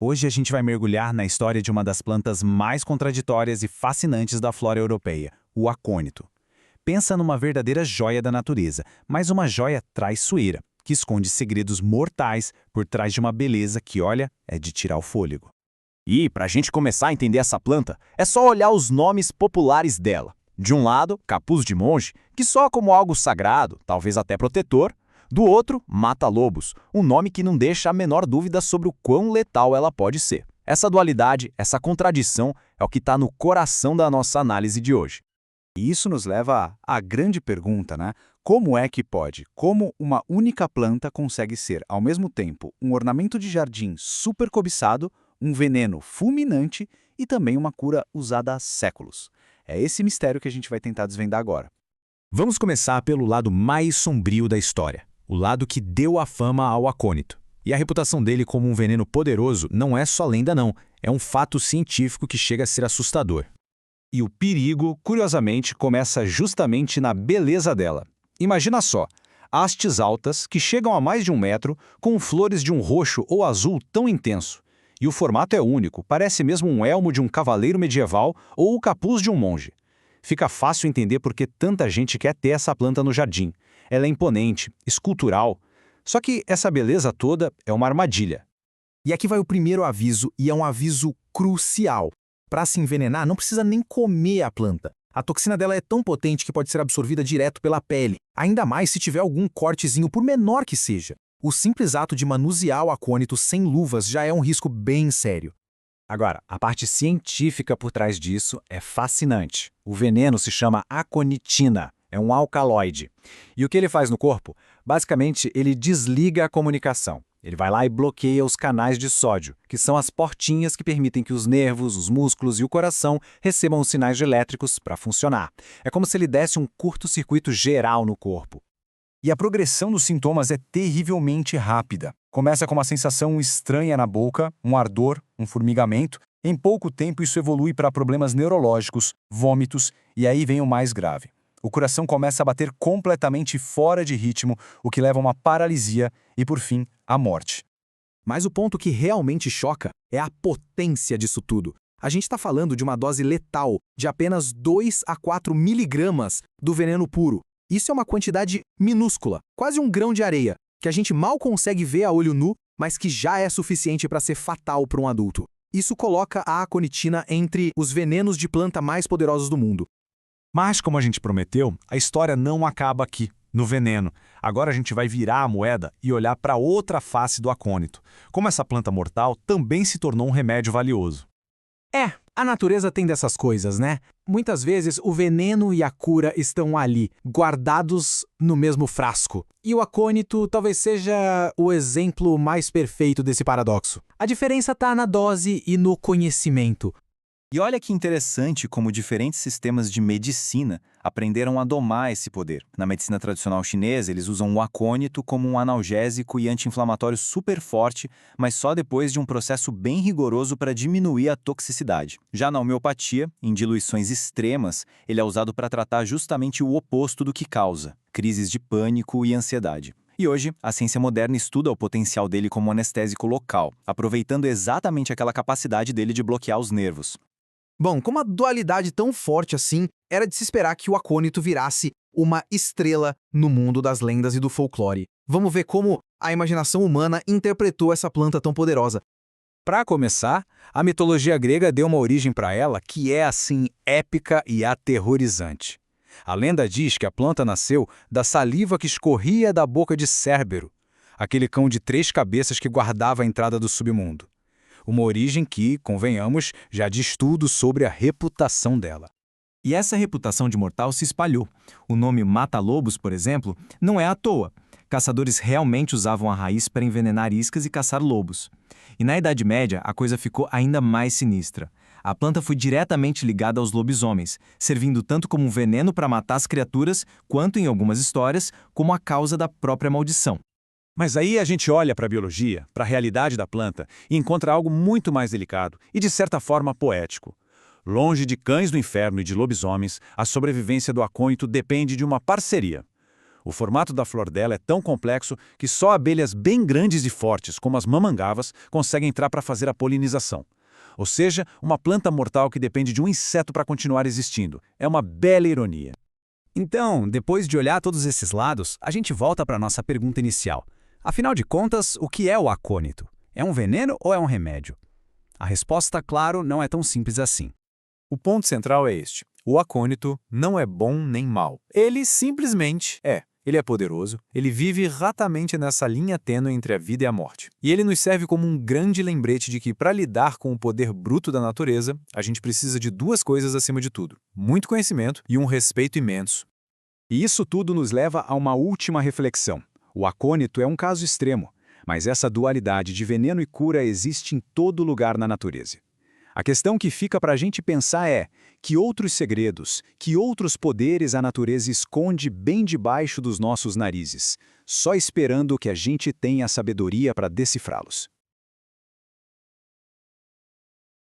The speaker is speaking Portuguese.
Hoje a gente vai mergulhar na história de uma das plantas mais contraditórias e fascinantes da flora europeia, o acônito. Pensa numa verdadeira joia da natureza, mas uma joia traiçoeira, que esconde segredos mortais por trás de uma beleza que, olha, é de tirar o fôlego. E, para a gente começar a entender essa planta, é só olhar os nomes populares dela. De um lado, capuz de monge, que soa como algo sagrado, talvez até protetor. Do outro, mata-lobos, um nome que não deixa a menor dúvida sobre o quão letal ela pode ser. Essa dualidade, essa contradição, é o que está no coração da nossa análise de hoje. E isso nos leva à grande pergunta, né? Como é que pode? Como uma única planta consegue ser, ao mesmo tempo, um ornamento de jardim super cobiçado, um veneno fulminante e também uma cura usada há séculos? É esse mistério que a gente vai tentar desvendar agora. Vamos começar pelo lado mais sombrio da história, o lado que deu a fama ao acônito. E a reputação dele como um veneno poderoso não é só lenda não, é um fato científico que chega a ser assustador. E o perigo, curiosamente, começa justamente na beleza dela. Imagina só, hastes altas que chegam a mais de 1 metro, com flores de um roxo ou azul tão intenso. E o formato é único, parece mesmo um elmo de um cavaleiro medieval ou o capuz de um monge. Fica fácil entender por que tanta gente quer ter essa planta no jardim. Ela é imponente, escultural. Só que essa beleza toda é uma armadilha. E aqui vai o primeiro aviso, e é um aviso crucial. Para se envenenar, não precisa nem comer a planta. A toxina dela é tão potente que pode ser absorvida direto pela pele, ainda mais se tiver algum cortezinho, por menor que seja. O simples ato de manusear o acônito sem luvas já é um risco bem sério. Agora, a parte científica por trás disso é fascinante. O veneno se chama aconitina, é um alcaloide. E o que ele faz no corpo? Basicamente, ele desliga a comunicação. Ele vai lá e bloqueia os canais de sódio, que são as portinhas que permitem que os nervos, os músculos e o coração recebam os sinais elétricos para funcionar. É como se ele desse um curto-circuito geral no corpo. E a progressão dos sintomas é terrivelmente rápida. Começa com uma sensação estranha na boca, um ardor, um formigamento. Em pouco tempo isso evolui para problemas neurológicos, vômitos e aí vem o mais grave. O coração começa a bater completamente fora de ritmo, o que leva a uma paralisia e, por fim, à morte. Mas o ponto que realmente choca é a potência disso tudo. A gente está falando de uma dose letal de apenas 2 a 4 miligramas do veneno puro. Isso é uma quantidade minúscula, quase um grão de areia, que a gente mal consegue ver a olho nu, mas que já é suficiente para ser fatal para um adulto. Isso coloca a aconitina entre os venenos de planta mais poderosos do mundo. Mas, como a gente prometeu, a história não acaba aqui, no veneno. Agora a gente vai virar a moeda e olhar para outra face do acônito. Como essa planta mortal também se tornou um remédio valioso. A natureza tem dessas coisas, né? Muitas vezes o veneno e a cura estão ali, guardados no mesmo frasco. E o acônito talvez seja o exemplo mais perfeito desse paradoxo. A diferença está na dose e no conhecimento. E olha que interessante como diferentes sistemas de medicina aprenderam a domar esse poder. Na medicina tradicional chinesa, eles usam o acônito como um analgésico e anti-inflamatório super forte, mas só depois de um processo bem rigoroso para diminuir a toxicidade. Já na homeopatia, em diluições extremas, ele é usado para tratar justamente o oposto do que causa, crises de pânico e ansiedade. E hoje, a ciência moderna estuda o potencial dele como anestésico local, aproveitando exatamente aquela capacidade dele de bloquear os nervos. Bom, com uma dualidade tão forte assim, era de se esperar que o acônito virasse uma estrela no mundo das lendas e do folclore. Vamos ver como a imaginação humana interpretou essa planta tão poderosa. Para começar, a mitologia grega deu uma origem para ela que é, assim, épica e aterrorizante. A lenda diz que a planta nasceu da saliva que escorria da boca de Cérbero, aquele cão de 3 cabeças que guardava a entrada do submundo. Uma origem que, convenhamos, já diz tudo sobre a reputação dela. E essa reputação de mortal se espalhou. O nome mata-lobos, por exemplo, não é à toa. Caçadores realmente usavam a raiz para envenenar iscas e caçar lobos. E na Idade Média, a coisa ficou ainda mais sinistra. A planta foi diretamente ligada aos lobisomens, servindo tanto como um veneno para matar as criaturas, quanto, em algumas histórias, como a causa da própria maldição. Mas aí a gente olha para a biologia, para a realidade da planta, e encontra algo muito mais delicado e, de certa forma, poético. Longe de cães do inferno e de lobisomens, a sobrevivência do acônito depende de uma parceria. O formato da flor dela é tão complexo que só abelhas bem grandes e fortes, como as mamangavas, conseguem entrar para fazer a polinização. Ou seja, uma planta mortal que depende de um inseto para continuar existindo. É uma bela ironia. Então, depois de olhar todos esses lados, a gente volta para a nossa pergunta inicial. Afinal de contas, o que é o acônito? É um veneno ou é um remédio? A resposta, claro, não é tão simples assim. O ponto central é este. O acônito não é bom nem mal. Ele simplesmente é. Ele é poderoso, ele vive ratamente nessa linha tênue entre a vida e a morte. E ele nos serve como um grande lembrete de que, para lidar com o poder bruto da natureza, a gente precisa de duas coisas acima de tudo: muito conhecimento e um respeito imenso. E isso tudo nos leva a uma última reflexão. O acônito é um caso extremo, mas essa dualidade de veneno e cura existe em todo lugar na natureza. A questão que fica para a gente pensar é: que outros segredos, que outros poderes a natureza esconde bem debaixo dos nossos narizes, só esperando que a gente tenha a sabedoria para decifrá-los?